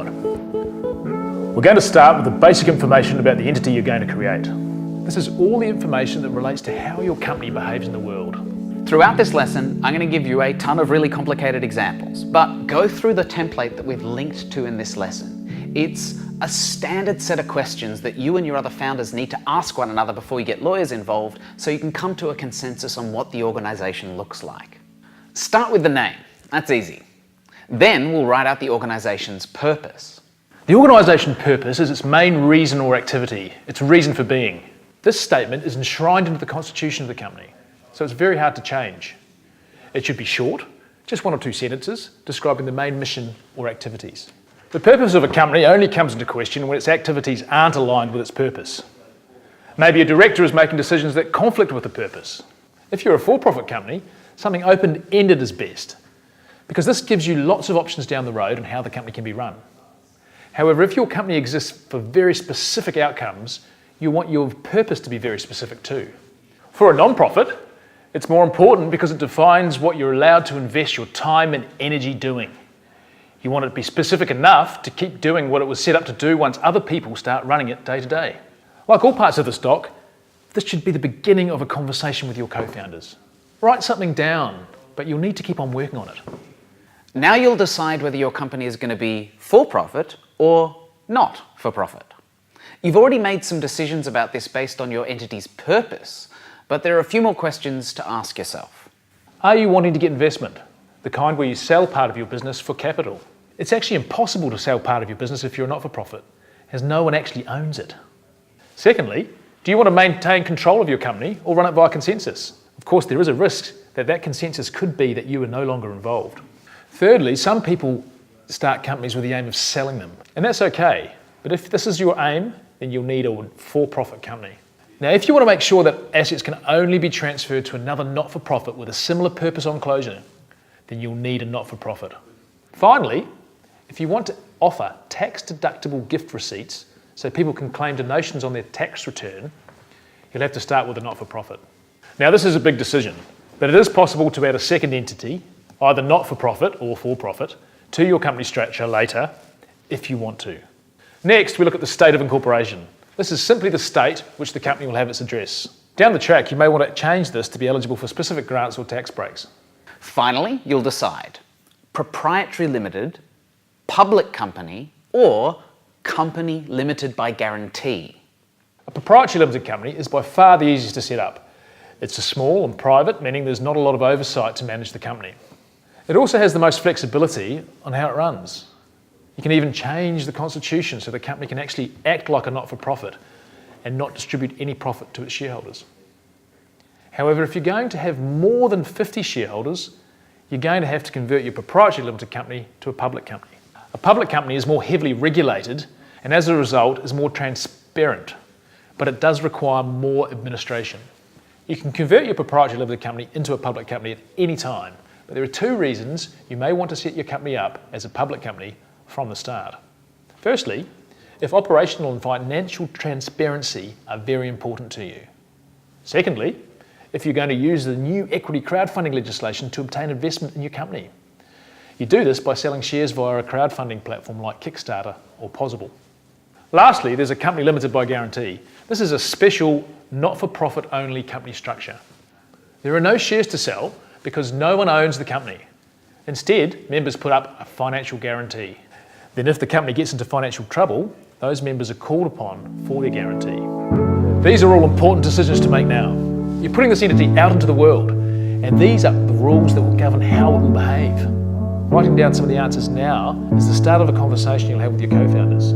not? We're going to start with the basic information about the entity you're going to create. This is all the information that relates to how your company behaves in the world. Throughout this lesson, I'm going to give you a ton of really complicated examples, but go through the template that we've linked to in this lesson. It's a standard set of questions that you and your other founders need to ask one another before you get lawyers involved, so you can come to a consensus on what the organization looks like. Start with the name. That's easy. Then we'll write out the organization's purpose. The organisation purpose is its main reason or activity, its reason for being. This statement is enshrined into the constitution of the company, so it's very hard to change. It should be short, just 1 or 2 sentences, describing the main mission or activities. The purpose of a company only comes into question when its activities aren't aligned with its purpose. Maybe a director is making decisions that conflict with the purpose. If you're a for-profit company, something open-ended is best, because this gives you lots of options down the road on how the company can be run. However, if your company exists for very specific outcomes, you want your purpose to be very specific too. For a non-profit, it's more important because it defines what you're allowed to invest your time and energy doing. You want it to be specific enough to keep doing what it was set up to do once other people start running it day to day. Like all parts of the stock, this should be the beginning of a conversation with your co-founders. Write something down, but you'll need to keep on working on it. Now you'll decide whether your company is going to be for-profit or not for-profit. You've already made some decisions about this based on your entity's purpose, but there are a few more questions to ask yourself. Are you wanting to get investment? The kind where you sell part of your business for capital. It's actually impossible to sell part of your business if you're not for profit, as no one actually owns it. Secondly, do you want to maintain control of your company or run it via consensus? Of course, there is a risk that that consensus could be that you are no longer involved. Thirdly, some people start companies with the aim of selling them, and that's okay. But if this is your aim, then you'll need a for-profit company. Now, if you want to make sure that assets can only be transferred to another not-for-profit with a similar purpose on closure, then you'll need a not-for-profit. Finally, if you want to offer tax-deductible gift receipts so people can claim donations on their tax return, you'll have to start with a not-for-profit. Now, this is a big decision, but it is possible to add a second entity, either not-for-profit or for-profit, to your company structure later if you want to. Next, we look at the state of incorporation. This is simply the state which the company will have its address. Down the track, you may want to change this to be eligible for specific grants or tax breaks. Finally, you'll decide proprietary limited, public company, or company limited by guarantee. A proprietary limited company is by far the easiest to set up. It's small and private, meaning there's not a lot of oversight to manage the company. It also has the most flexibility on how it runs. You can even change the constitution so the company can actually act like a not-for-profit and not distribute any profit to its shareholders. However, if you're going to have more than 50 shareholders, you're going to have to convert your proprietary limited company to a public company. A public company is more heavily regulated and as a result is more transparent, but it does require more administration. You can convert your proprietary limited company into a public company at any time, but there are 2 reasons you may want to set your company up as a public company from the start. Firstly, if operational and financial transparency are very important to you. Secondly, if you're going to use the new equity crowdfunding legislation to obtain investment in your company. You do this by selling shares via a crowdfunding platform like Kickstarter or Pozible. Lastly, there's a company limited by guarantee. This is a special, not-for-profit only company structure. There are no shares to sell because no one owns the company. Instead, members put up a financial guarantee. Then if the company gets into financial trouble, those members are called upon for their guarantee. These are all important decisions to make now. You're putting this entity out into the world, and these are the rules that will govern how it will behave. Writing down some of the answers now is the start of a conversation you'll have with your co-founders.